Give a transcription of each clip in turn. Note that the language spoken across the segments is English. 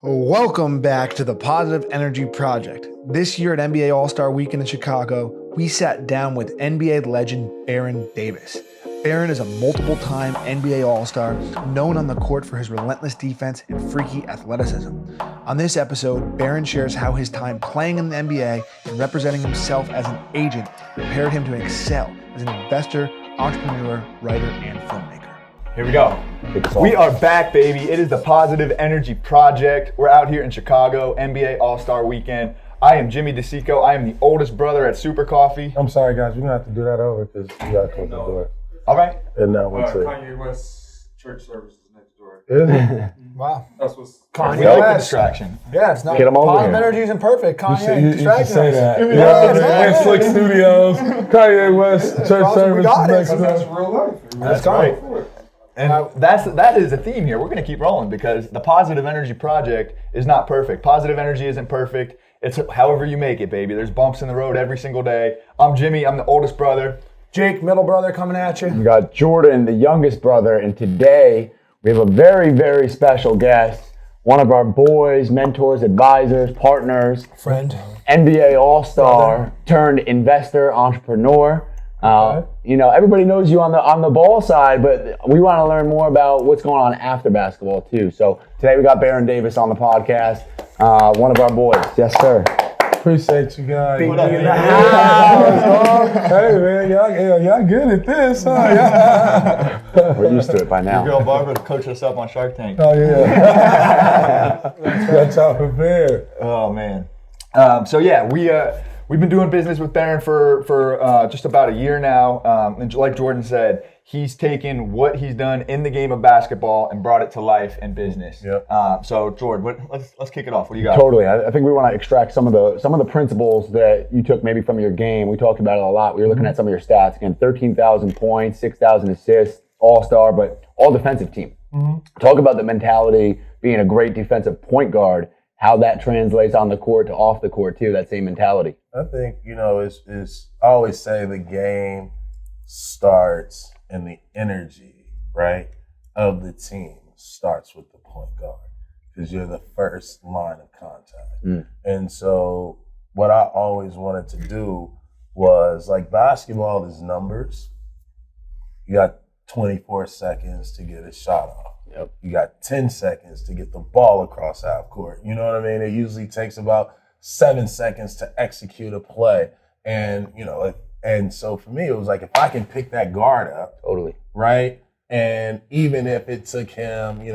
Welcome back to the Positive Energy Project. This year at NBA All-Star Weekend in Chicago, we sat down with NBA legend Baron Davis. Baron is a multiple-time NBA All-Star, known on the court for his relentless defense and freaky athleticism. On this episode, Baron shares how his time playing in the NBA and representing himself as an agent prepared him to excel as an investor, entrepreneur, writer, and filmmaker. Here we go. We are back, baby. It is the Positive Energy Project. We're out here in Chicago, NBA All-Star Weekend. I am Jimmy DeSico. I am the oldest brother at Super Coffee. I'm sorry, guys. We're going to have to do that over because you got to close the door. All right. And now what's it? Kanye West church service is next door. Is it? Wow. That's what's We like the distraction. Yeah, it's not. Get 'em over Positive here. energy isn't perfect. Kanye, You should say that. us. Yeah, Slick Studios, Kanye West, church awesome. service We got it. next That's door. real life. That's right. And that is a theme here. We're going to keep rolling because the Positive Energy Project is not perfect. Positive energy isn't perfect. It's however you make it, baby. There's bumps in the road every single day. I'm Jimmy. I'm the oldest brother. Jake, middle brother, coming at you. We got Jordan, the youngest brother, and today we have a very, very special guest, one of our boys, mentors, advisors, partners, Friend. NBA All-Star turned investor, entrepreneur. You know, everybody knows you on the ball side, but we want to learn more about what's going on after basketball too. So today we got Baron Davis on the podcast, one of our boys. Yes, sir. Appreciate you guys. What up, Hey, man? man, y'all good at this, huh? We're used to it by now. Your girl Barbara coached us up on Shark Tank. Oh, yeah. Got y'all prepared. Oh, man. We've been doing business with Baron for just about a year now. And like Jordan said, he's taken what he's done in the game of basketball and brought it to life in business. Yep. So Jordan, let's kick it off. What do you got? Totally. I think we want to extract some of the principles that you took maybe from your game. We talked about it a lot. We were looking at some of your stats. Again, 13,000 points, 6,000 assists, all-star, but all defensive team. Talk about the mentality, being a great defensive point guard, how that translates on the court to off the court too, that same mentality. I think, is I always say the game starts and the energy, right, of the team starts with the point guard because you're the first line of contact. And so what I always wanted to do was, like, basketball is numbers. You got 24 seconds to get a shot off. Yep. You got 10 seconds to get the ball across half court. You know what I mean? It usually takes about 7 seconds to execute a play. And, and so for me, it was like, if I can pick that guard up, Totally. right? And even if it took him,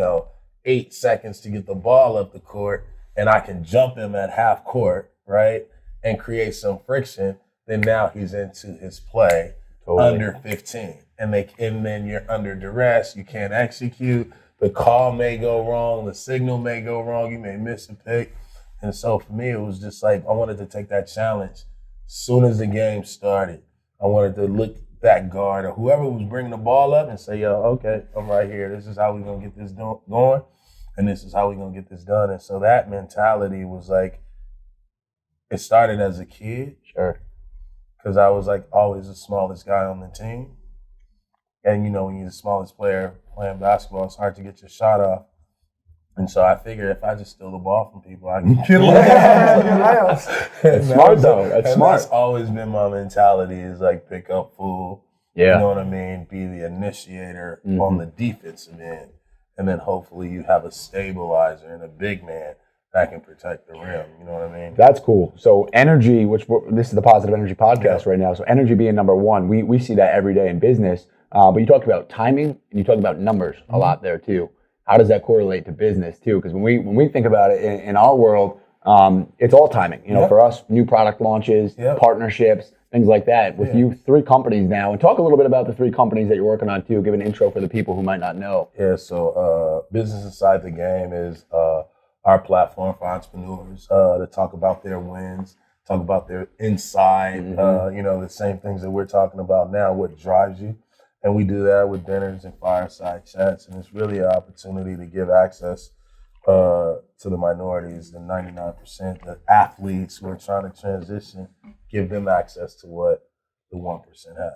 8 seconds to get the ball up the court, and I can jump him at half court, right? And create some friction, then now he's into his play under 15. And then you're under duress, you can't execute. The call may go wrong, the signal may go wrong, you may miss a pick. And so for me, it was just like, I wanted to take that challenge. As soon as the game started, I wanted to look that guard or whoever was bringing the ball up and say, yo, okay, I'm right here. This is how we're going to get this going, and this is how we're going to get this done. And so that mentality was like, it started as a kid. Sure. Because I was like always the smallest guy on the team. And when you're the smallest player playing basketball, it's hard to get your shot off. And so I figured if I just steal the ball from people, I can get That's smart though. That's smart. That's always been my mentality, is like pick up full. Yeah. You know what I mean? Be the initiator on the defensive end. And then hopefully you have a stabilizer and a big man that can protect the rim. You know what I mean? That's cool. So energy, this is the Positive Energy Podcast right now. So energy being number one, we see that every day in business. But you talked about timing and you talked about numbers a lot there too. How does that correlate to business too? Because when we think about it in our world, it's all timing. For us, new product launches, partnerships, things like that. With you, 3 companies now, and talk a little bit about the 3 companies that you're working on too. Give an intro for the people who might not know. Yeah. So Business Inside the Game is our platform for entrepreneurs to talk about their wins, talk about their inside. The same things that we're talking about now. What drives you. And we do that with dinners and fireside chats. And it's really an opportunity to give access to the minorities, the 99%, the athletes who are trying to transition, give them access to what the 1% has.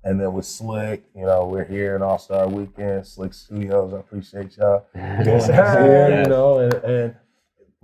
And then with Slick, we're here in All-Star Weekend, Slick Studios. I appreciate y'all doing this here,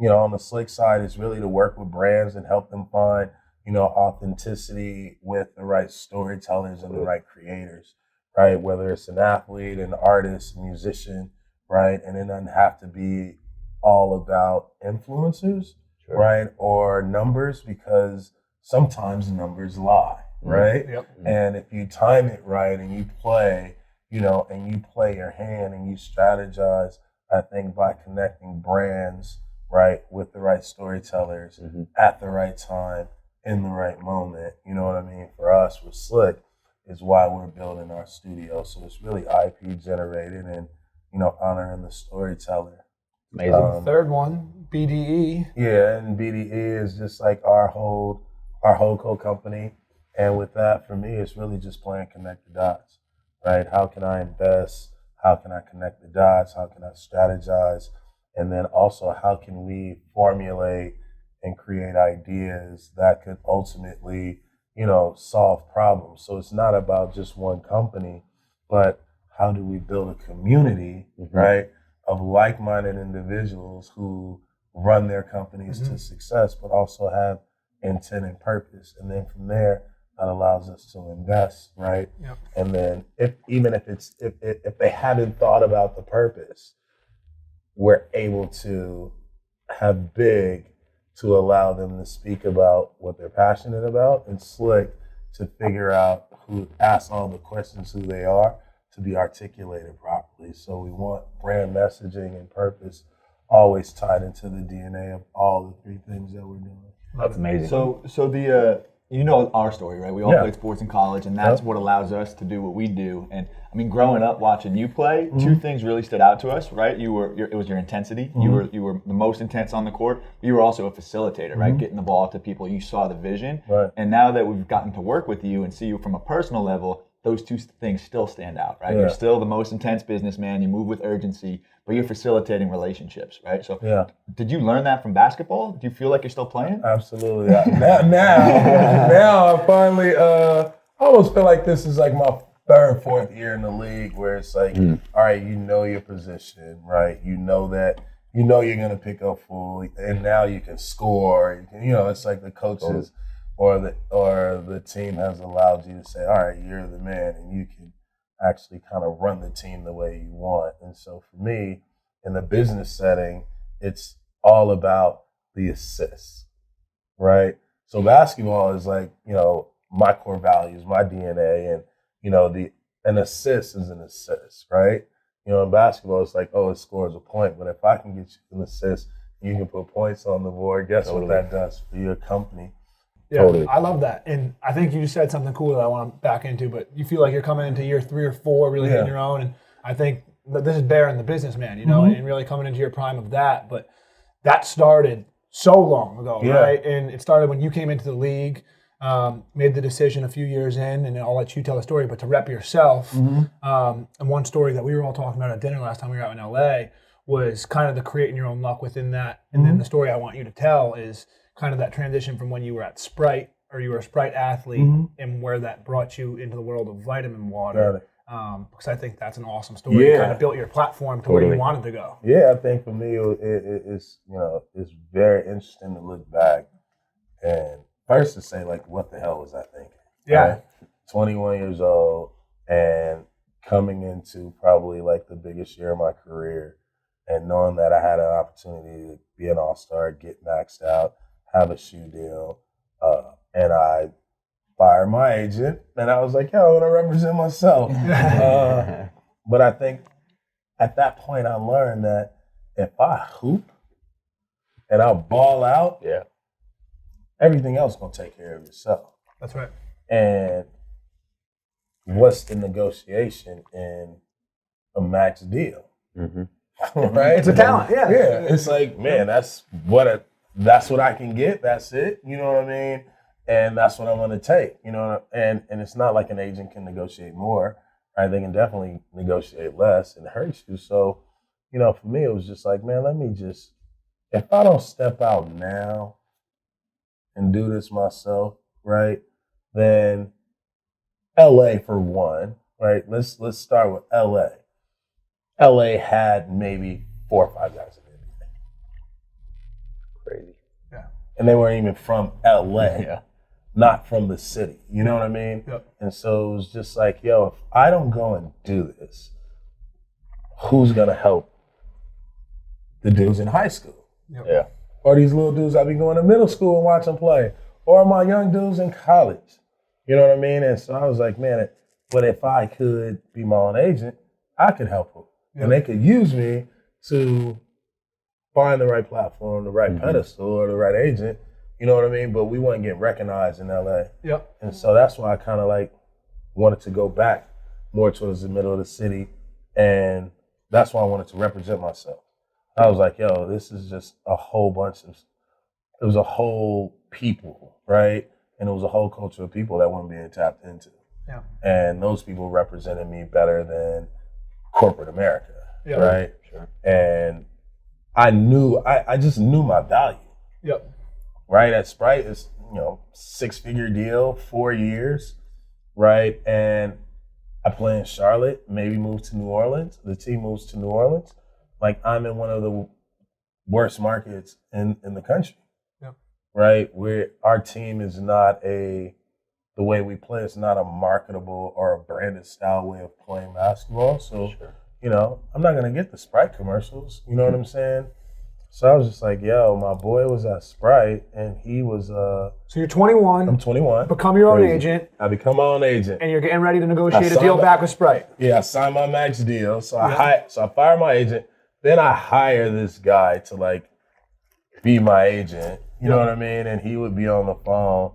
and on the Slick side, it's really to work with brands and help them find, authenticity with the right storytellers and the right creators, right? Whether it's an athlete, an artist, a musician, right? And it doesn't have to be all about influencers, right? Or numbers, because sometimes numbers lie, right? Yep. And if you time it right and you play, and you play your hand and you strategize, I think by connecting brands, right, with the right storytellers at the right time, in the right moment, you know what I mean? For us, with Slick, is why we're building our studio. So it's really IP generated and, honoring the storyteller. Amazing. Third one, BDE. Yeah, and BDE is just like our whole co-company. And with that, for me, it's really just playing connect the dots, right? How can I invest? How can I connect the dots? How can I strategize? And then also, how can we formulate and create ideas that could ultimately, solve problems? So it's not about just one company, but how do we build a community, right, of like-minded individuals who run their companies to success, but also have intent and purpose. And then from there, that allows us to invest, right? Yep. And then if they haven't thought about the purpose, we're able to have big to allow them to speak about what they're passionate about, and Slick to figure out ask all the questions who they are to be articulated properly. So we want brand messaging and purpose always tied into the DNA of all the three things that we're doing. That's amazing. So the our story, right? We all played sports in college, and that's what allows us to do what we do. And I mean, growing up watching you play, two things really stood out to us, right? It was your intensity. You were the most intense on the court. You were also a facilitator, right? Getting the ball to people. You saw the vision. Right. And now that we've gotten to work with you and see you from a personal level, those two things still stand out, right? Yeah. You're still the most intense businessman. You move with urgency, but you're facilitating relationships, right? So did you learn that from basketball? Do you feel like you're still playing? Absolutely. Now I finally I almost feel like this is like my third, fourth year in the league, where it's like, all right, you know your position, right? You know that you're gonna pick up full, and now you can score. It's like the coaches or the team has allowed you to say, all right, you're the man, and you can actually kind of run the team the way you want. And so for me, in the business setting, it's all about the assists, right? So basketball is like, my core values, my DNA, and an assist is an assist, right? In basketball, it's like, it scores a point, but if I can get you an assist, you can put points on the board. Guess what that does for your company? Yeah, Totally. I love that. And I think you just said something cool that I want to back into, but you feel like you're coming into year 3 or 4, really hitting your own. And I think that this is Baron the businessman, and really coming into your prime of that. But that started so long ago, right? And it started when you came into the league, made the decision a few years in, and I'll let you tell the story, but to rep yourself. And one story that we were all talking about at dinner last time we were out in LA was kind of the creating your own luck within that. And then the story I want you to tell is kind of that transition from when you were at Sprite, or you were a Sprite athlete, and where that brought you into the world of vitamin water. Because I think that's an awesome story. You kind of built your platform to where you wanted to go. Yeah, I think for me, it's very interesting to look back and first to say, like, what the hell was I thinking? Yeah. Right? 21 years old and coming into probably like the biggest year of my career, and knowing that I had an opportunity to be an all-star, get maxed out, have a shoe deal, and I fired my agent, and I was like, I want to represent myself. But I think at that point I learned that if I hoop and I ball out, everything else gonna take care of itself. That's right. And what's the negotiation in a max deal? Right? It's a talent, Yeah, it's like, man, that's what I can get. That's it. You know what I mean? And that's what I'm going to take. And it's not like an agent can negotiate more. Right? They can definitely negotiate less and hurt you. So, for me, it was just like, man, if I don't step out now and do this myself, right, then LA for one, right? Let's start with LA. LA had maybe 4 or 5 guys in the NBA. Crazy. And they weren't even from LA, Yeah. not from the city. You know what I mean? Yep. And so it was just like, yo, if I don't go and do this, who's gonna help the dudes in high school? Yeah. Or these little dudes I be going to middle school and watch them play? Or my young dudes in college? You know what I mean? And so I was like, man, but if I could be my own agent, I could help them. And they could use me to find the right platform, the right pedestal, or the right agent. You know what I mean? But we weren't getting recognized in LA. Yep. And so that's why I kind of like wanted to go back more towards the middle of the city. And that's why I wanted to represent myself. I was like, yo, this is just a whole bunch of, it was a whole people, right? And it was a whole culture of people that weren't being tapped into. Yeah. And those people represented me better than corporate America, right? Sure. And I just knew my value. Yep. Right? At Sprite, it's, 6-figure deal, 4 years, right? And I play in Charlotte, maybe move to New Orleans. The team moves to New Orleans. Like, I'm in one of the worst markets in the country, right? Where our team is not the way we play, it's not a marketable or a branded style way of playing basketball. So, I'm not going to get the Sprite commercials. You know what I'm saying? So I was just like, yo, my boy was at Sprite, and he was, So you're 21. I'm 21. Become your own Crazy. agent. I become my own agent. And you're getting ready to negotiate a signed deal up. back with Sprite. Yeah, I signed my max deal. So I fire my agent. Then I hire this guy to like be my agent. You know what I mean? And he would be on the phone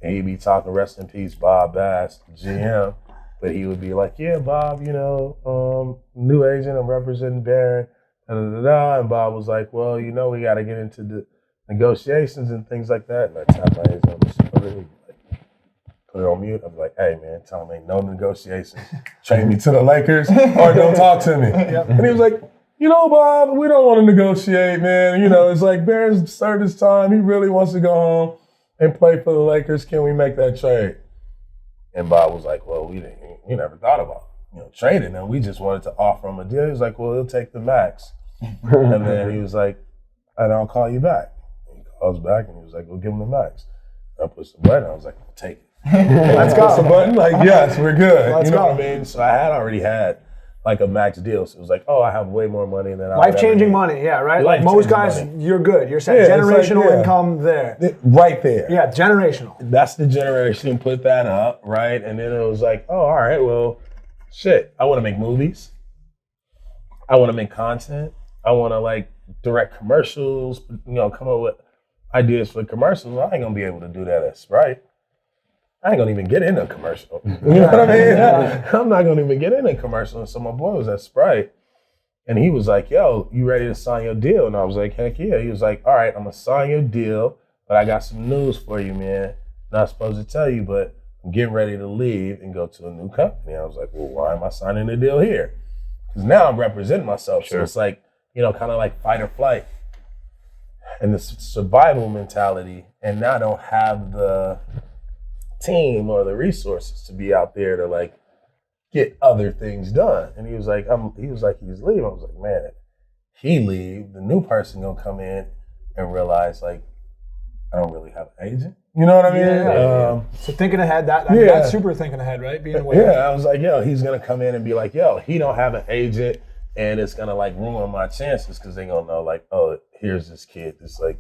and he'd be talking, rest in peace, Bob Bass, GM. But he would be like, yeah, Bob, new agent, I'm representing Barron. And Bob was like, well, we got to get into the negotiations and things like that. And I tapped my agent on the shoulder. Put it on mute. I'm like, hey, man, tell him ain't no negotiations. Trade me to the Lakers or don't talk to me. And he was like, Bob, we don't want to negotiate, man. It's like Barron's served his time. He really wants to go home and play for the Lakers. Can we make that trade? And Bob was like, well, we never thought about trading him. We just wanted to offer him a deal. He was like, well, he'll take the max. And then he was like, and I'll call you back. And he calls back and he was like, well, give him the max. I pushed the button. I was like, I'll take it. Let's go. Push the button, like, yes, we're good. Let's you know go. what I mean? So I had already had like a max deal. So it was like, oh, I have way more money than I Life-changing money, yeah, right? Like most guys, Life-changing you're good. You're set. Yeah, it's like, Generational yeah. income there. Right there. Yeah, generational. That's the generation put that up, right? And then it was like, oh, all right, well, shit, I want to make movies. I want to make content. I want to like direct commercials, come up with ideas for commercials. I ain't going to be able to do that at Sprite. I ain't going to even get in a commercial. You know what I mean? I'm not going to even get in a commercial. And so my boy was at Sprite and he was like, yo, you ready to sign your deal? And I was like, heck yeah. He was like, all right, I'm going to sign your deal, but I got some news for you, man. Not supposed to tell you, but I'm getting ready to leave and go to a new company. I was like, well, why am I signing a deal here? Because now I'm representing myself. So it's like, kind of like fight or flight and the survival mentality. And now I don't have the team or the resources to be out there to like get other things done. And he was like, he's leaving. I was like, man, he leave, the new person gonna come in and realize like, I don't really have an agent. You know what I mean? Yeah. So thinking ahead, that's super thinking ahead, right? Being aware. Yeah, I was like, yo, he's gonna come in and be like, yo, he don't have an agent, and it's gonna like ruin my chances because they gonna know like, oh, here's this kid that's like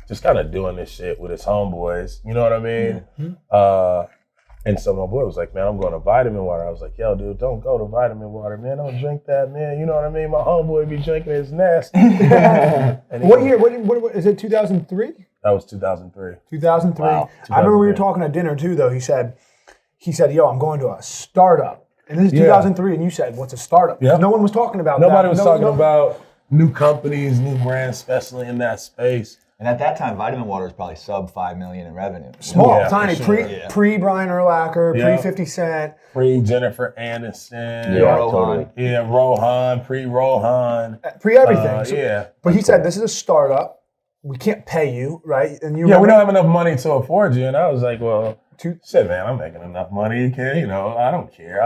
just kind of doing this shit with his homeboys. You know what I mean? Mm-hmm. And so my boy was like, man, I'm going to Vitamin Water. I was like, yo, dude, don't go to Vitamin Water, man. Don't drink that, man. You know what I mean? My homeboy be drinking, it's nasty. What year? What is it? 2003? That was 2003. 2003. Wow. I remember we were talking at dinner too, though. He said, yo, I'm going to a startup. And this is 2003, and you said, what's a startup? Yep. No one was talking about that. Nobody was talking about new companies, new brands, especially in that space. And at that time, Vitamin Water was probably sub $5 million in revenue. Small, Yeah, tiny, for sure. pre Brian Urlacher, Yeah. pre 50 Cent. Pre Jennifer Aniston. Rohan. Yeah, Rohan, pre Rohan. Pre everything. So- Yeah. But he said, this is a startup. We can't pay you, right? And you Yeah, we remember- don't have enough money to afford you. And I was like, well, Shit, man, I'm making enough money. I don't care.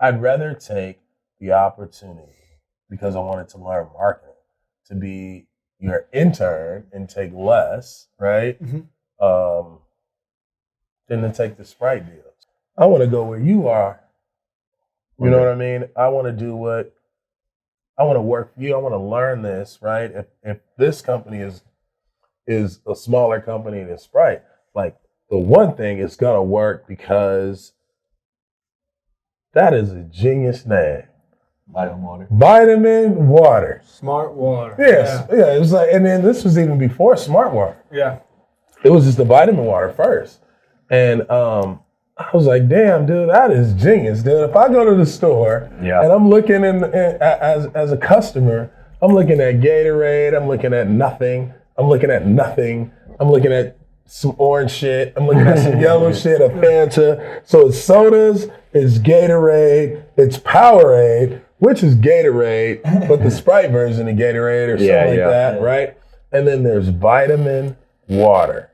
I'd rather take the opportunity because I wanted to learn marketing to be your intern and take less, right? Than to take the Sprite deals. I want to go where you are. You know what I mean? I want to do I want to work for you. I want to learn this, right? If this company is a smaller company than Sprite, like the one thing is gonna work because that is a genius name. Vitamin water. Vitamin water. Smart water. Yes. Yeah. It was like, and then this was even before Smart Water. Yeah. It was just the vitamin water first. And I was like, damn, dude, that is genius, dude. If I go to the store and I'm looking as a customer, I'm looking at Gatorade, I'm looking at nothing, I'm looking at some orange shit, I'm looking at some yellow shit, a Fanta. So it's sodas, it's Gatorade, it's Powerade, which is Gatorade, but the Sprite version of Gatorade or something like that, right? And then there's vitamin water.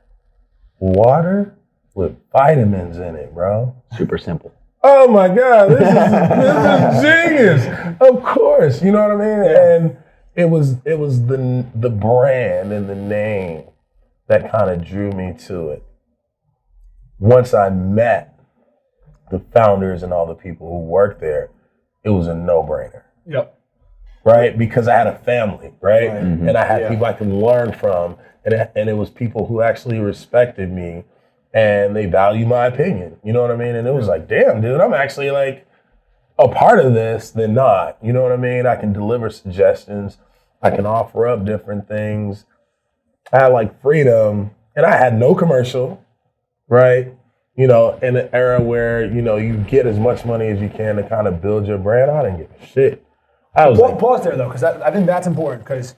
Water with vitamins in it, bro. Super simple. Oh my God, this is genius. Of course, you know what I mean? Yeah. And it was the brand and the name that kind of drew me to it. Once I met the founders and all the people who worked there, it was a no-brainer. Yep. Right? Because I had a family, right? Mm-hmm. And I had people I could learn from, and it was people who actually respected me and they value my opinion. You know what I mean? And it was like, damn, dude, I'm actually like a part of this than not. You know what I mean? I can deliver suggestions. I can offer up different things. I had like freedom, and I had no commercial, right? You know, in an era where, you know, you get as much money as you can to kind of build your brand. I didn't give a shit. I was pause there though, because I think that's important, because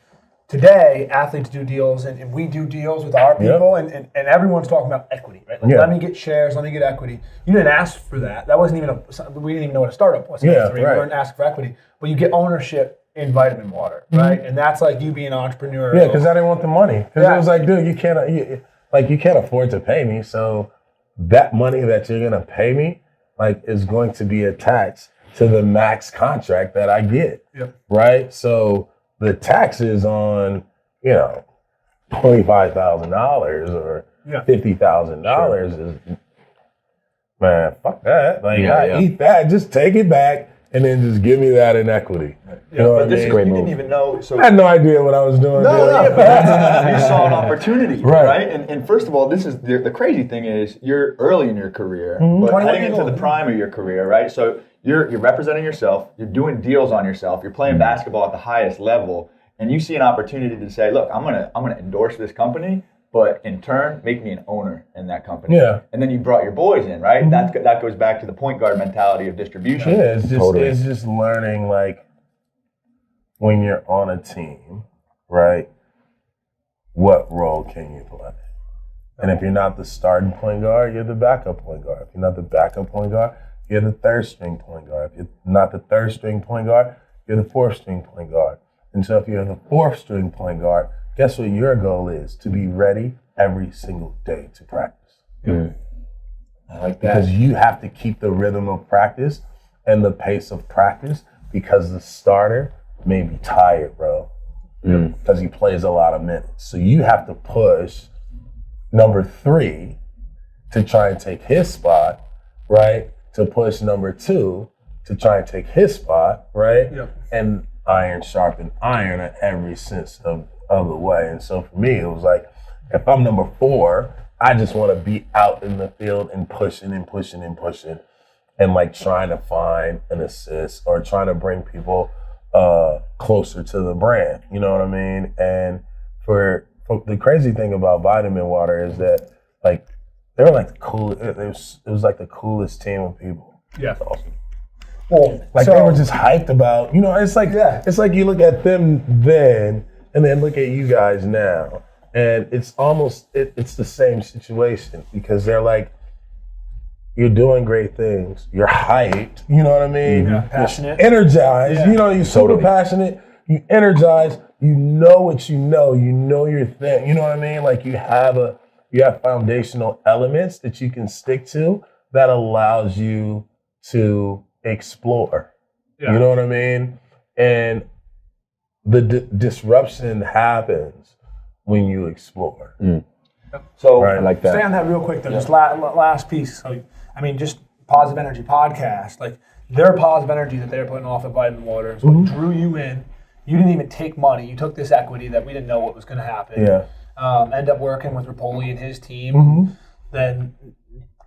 today athletes do deals and we do deals with our people, and everyone's talking about equity, right? Like, let me get shares, let me get equity. You didn't ask for that. That wasn't even we didn't even know what a startup was. Yeah, We weren't asking for equity, but you get ownership in vitamin water, right? And that's like you being an entrepreneur. Yeah, because I didn't want the money. Because it was like, dude, you can't afford to pay me. So that money that you're gonna pay me, like, is going to be attached to the max contract that I get. Yep. Right? So the taxes on, you know, $25,000 or $50,000 is, man, fuck that. Like, I eat that, just take it back and then just give me that in equity. You know what I mean? You didn't even know. So I had no idea what I was doing. But you saw an opportunity, right? And first of all, this is the crazy thing is you're early in your career, but heading into the prime of your career, right? So you're representing yourself, you're doing deals on yourself, you're playing basketball at the highest level, and you see an opportunity to say, look, I'm gonna endorse this company, but in turn, make me an owner in that company. Yeah. And then you brought your boys in, right? That goes back to the point guard mentality of distribution. Yeah, it's just learning, like, when you're on a team, right, what role can you play? And if you're not the starting point guard, you're the backup point guard. If you're not the backup point guard, you're the third string point guard. If you're not the third string point guard, you're the fourth string point guard. And so if you're the fourth string point guard, guess what your goal is? To be ready every single day to practice. I like that. Because you have to keep the rhythm of practice and the pace of practice, because the starter may be tired, bro, because he plays a lot of minutes. So you have to push number 3 to try and take his spot, right? To push number 2 to try and take his spot, right? Yep. And iron sharpen iron at every sense of the way. And so for me, it was like, if I'm number 4, I just want to be out in the field and pushing and pushing and pushing, and like trying to find an assist or trying to bring people closer to the brand. You know what I mean? And for the crazy thing about vitamin water is that, like, they were like the cool. It was like the coolest team of people. Yeah. That's awesome. Well, like, they were just hyped about, you know, it's like you look at them then and then look at you guys now, and it's almost it's the same situation, because they're like, you're doing great things, you're hyped, you know what I mean? Passionate, you're energized, you know, you're super passionate, you energized, you know what you know your thing, you know what I mean? Like, you have a You have foundational elements that you can stick to that allows you to explore. Yeah. You know what I mean? And the disruption happens when you explore. So Right. I like Stay that. on that real quick though. Just last piece. So, I mean, just Positive Energy podcast. Like their positive energy that they're putting off at Vitamin Water is what drew you in. You didn't even take money. You took this equity that we didn't know what was going to happen. Yeah. End up working with Rapoli and his team. Then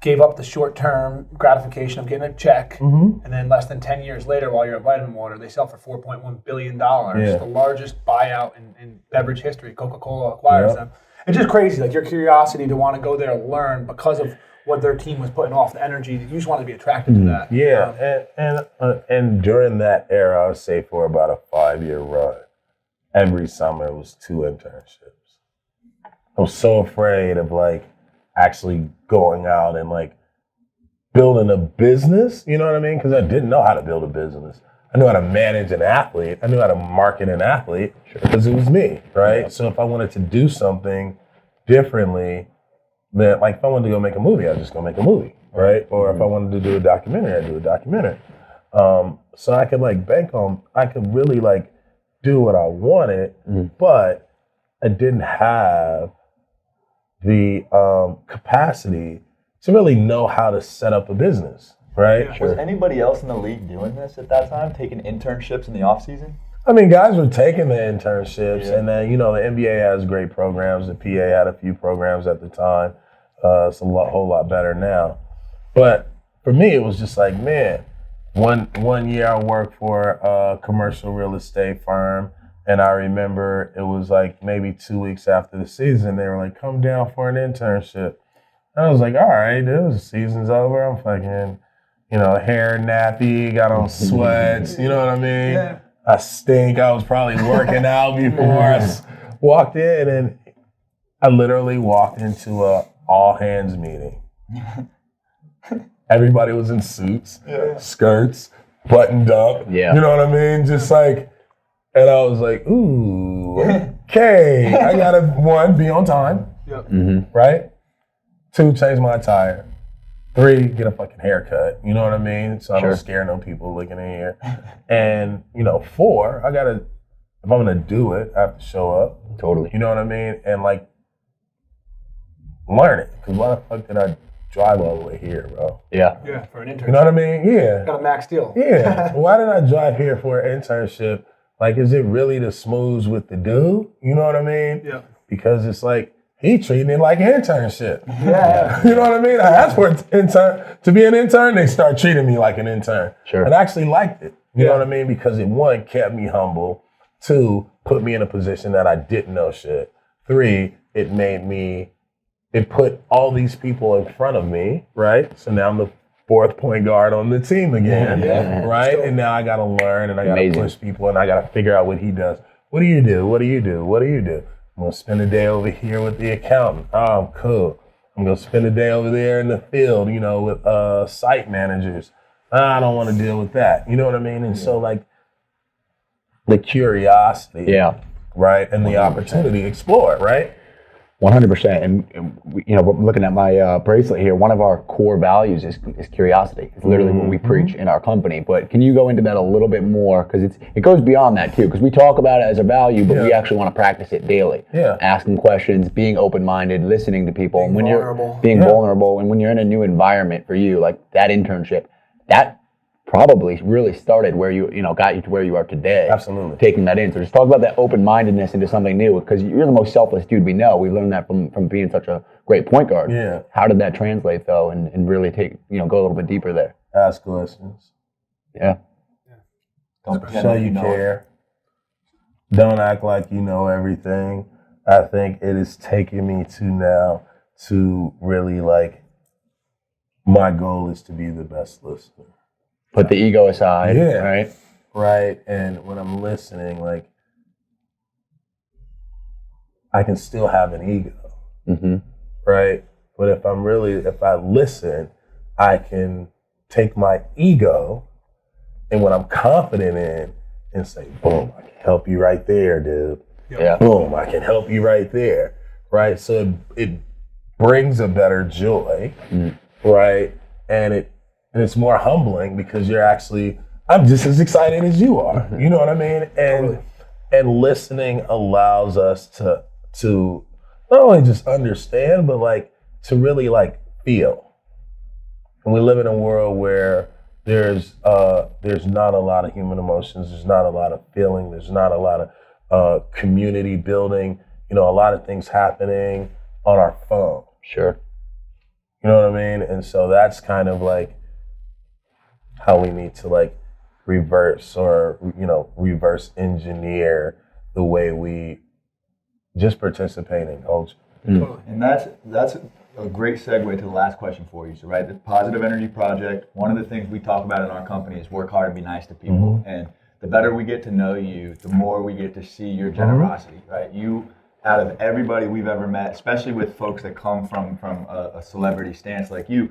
gave up the short-term gratification of getting a check. And then less than 10 years later, while you're at Vitamin Water, they sell for $4.1 billion. Yeah. The largest buyout in beverage history. Coca-Cola acquires them. It's just crazy, like your curiosity to want to go there and learn because of what their team was putting off, the energy. You just want to be attracted to that. Yeah, and during that era, I would say for about a 5-year run, every summer was 2 internships. I was so afraid of like actually going out and like building a business, you know what I mean? Because I didn't know how to build a business. I knew how to manage an athlete. I knew how to market an athlete because it was me, right? Yeah. So if I wanted to do something differently, then like if I wanted to go make a movie, I'd just go make a movie, right? Or if I wanted to do a documentary, I'd do a documentary. So I could like I could really like do what I wanted, but I didn't have the capacity to really know how to set up a business, right? Was anybody else in the league doing this at that time, taking internships in the off season? I mean, guys were taking the internships, and then, you know, the NBA has great programs. The PA had a few programs at the time. It's a whole lot better now. But for me, it was just like, man, one year I worked for a commercial real estate firm, and I remember it was like maybe 2 weeks after the season, they were like, come down for an internship. I was like, all right, the season's over. I'm fucking, you know, hair nappy, got on sweats, you know what I mean? Yeah. I stink. I was probably working out before I walked in, and I literally walked into a all hands meeting. Everybody was in suits, skirts, buttoned up. Yeah. You know what I mean? Just like, and I was like, ooh, okay. I gotta, 1, be on time, right? 2, change my attire. 3, get a fucking haircut. You know what I mean? So I don't scare no people looking in here. And, you know, 4, if I'm gonna do it, I have to show up. Totally. You know what I mean? And like, learn it. Because why the fuck did I drive all the way here, bro? Yeah. Yeah, for an internship. You know what I mean? Yeah. Got a max deal. Yeah. Why did I drive here for an internship? Like, is it really to smooth with the dude? You know what I mean? Yeah. Because it's like, he treating it like an internship. Yeah. You know what I mean? I asked for to be an intern, they start treating me like an intern. Sure. And I actually liked it. You know what I mean? Because it, 1, kept me humble. 2, put me in a position that I didn't know shit. 3, it put all these people in front of me, right? So now I'm the 4th point guard on the team again, right? And now I got to learn, and I got to push people, and I got to figure out what he does. What do you do? What do you do? What do you do? I'm going to spend a day over here with the accountant. Oh, cool. I'm going to spend a day over there in the field, you know, with site managers. I don't want to deal with that. You know what I mean? And so, like, the curiosity, right, and the opportunity to explore, right? 100%. And we, you know, looking at my bracelet here, one of our core values is curiosity. It's literally what we preach in our company. But can you go into that a little bit more? Because it goes beyond that too. Because we talk about it as a value, but we actually want to practice it daily. Yeah. Asking questions, being open-minded, listening to people. Being and when vulnerable. you're being vulnerable, and when you're in a new environment for you, like that internship, that probably really started where you know, got you to where you are today. Absolutely. Taking that in. So just talk about that open-mindedness into something new, because you're the most selfless dude we know. We learned that from being such a great point guard. Yeah. How did that translate though, and really take, you know, go a little bit deeper there? Ask questions. Yeah. Don't pretend Show like you know care. Don't act like you know everything. I think it is taking me to now to really like, my goal is to be the best listener. Put the ego aside, right? Right, and when I'm listening, like, I can still have an ego, right? But if I listen, I can take my ego and what I'm confident in and say, boom, I can help you right there, dude. Yeah. Boom, I can help you right there, right? So it brings a better joy, right? And it's more humbling because I'm just as excited as you are. You know what I mean? And listening allows us to not only just understand, but like to really like feel. And we live in a world where there's not a lot of human emotions, there's not a lot of feeling, there's not a lot of community building, a lot of things happening on our phone. Sure. You know what I mean? And so that's kind of like how we need to like reverse engineer the way we just participate in culture. And that's a great segue to the last question for you. So, right, the Positive Energy Project, one of the things we talk about in our company is work hard and be nice to people. And the better we get to know you, the more we get to see your generosity, right? You, out of everybody we've ever met, especially with folks that come from a celebrity stance like you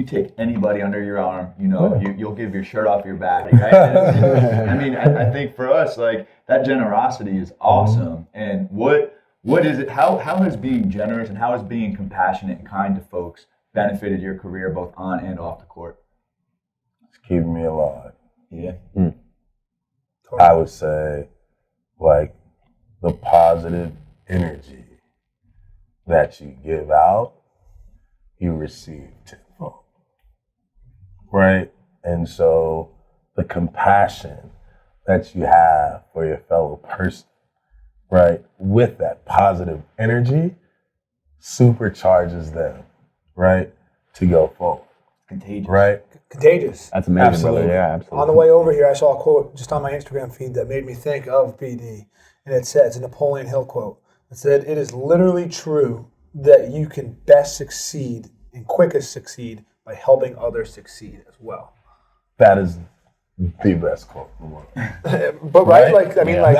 take anybody under your arm, you'll give your shirt off your back, right? I mean, I think for us, like, that generosity is awesome. And what is it, how has being generous and how has being compassionate and kind to folks benefited your career both on and off the court? It's keeping me alive. Yeah. I would say, like, the positive energy that you give out, you receive tenfold. Right? And so the compassion that you have for your fellow person, right, with that positive energy, supercharges them, right, to go forward. Contagious. Right? Contagious. That's amazing, Absolutely. brother. Yeah, absolutely. On the way over here, I saw a quote just on my Instagram feed that made me think of BD. And it says, a Napoleon Hill quote, it said, "It is literally true that you can best succeed and quickest succeed by helping others succeed as well." That is the best quote in the world. But right, like, I mean, like,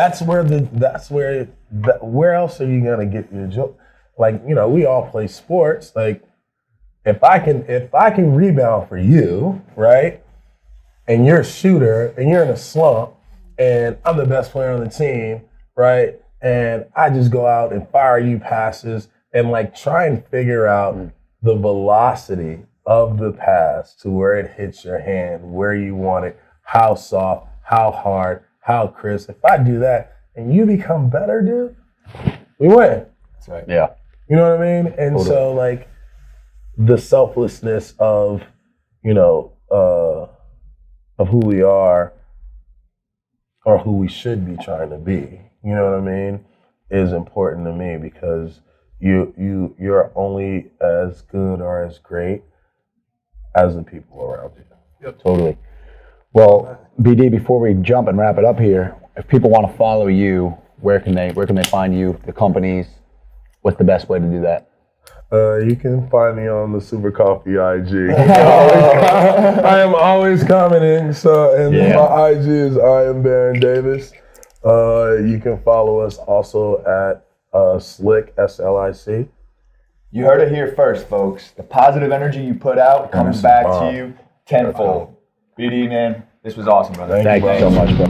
where else are you gonna get your joke? Like, we all play sports. Like, if I can rebound for you, right, and you're a shooter and you're in a slump, and I'm the best player on the team, right, and I just go out and fire you passes and like try and figure out the velocity of the pass to where it hits your hand, where you want it, how soft, how hard, how crisp. If I do that and you become better, dude, we win. That's right. Yeah. You know what I mean? And so, like, the selflessness of, of who we are or who we should be trying to be, you know what I mean, is important to me because you're only as good or as great as the people around you. Yep. Totally. Well, BD, before we jump and wrap it up here, if people want to follow you, where can they find you, the companies? What's the best way to do that? You can find me on the Super Coffee IG. I am always commenting, my IG is I am Baron Davis. You can follow us also at Slick, SLIC. You heard it here first, folks. The positive energy you put out comes back to you tenfold. BD, man, this was awesome, brother. Thank you so much, bro.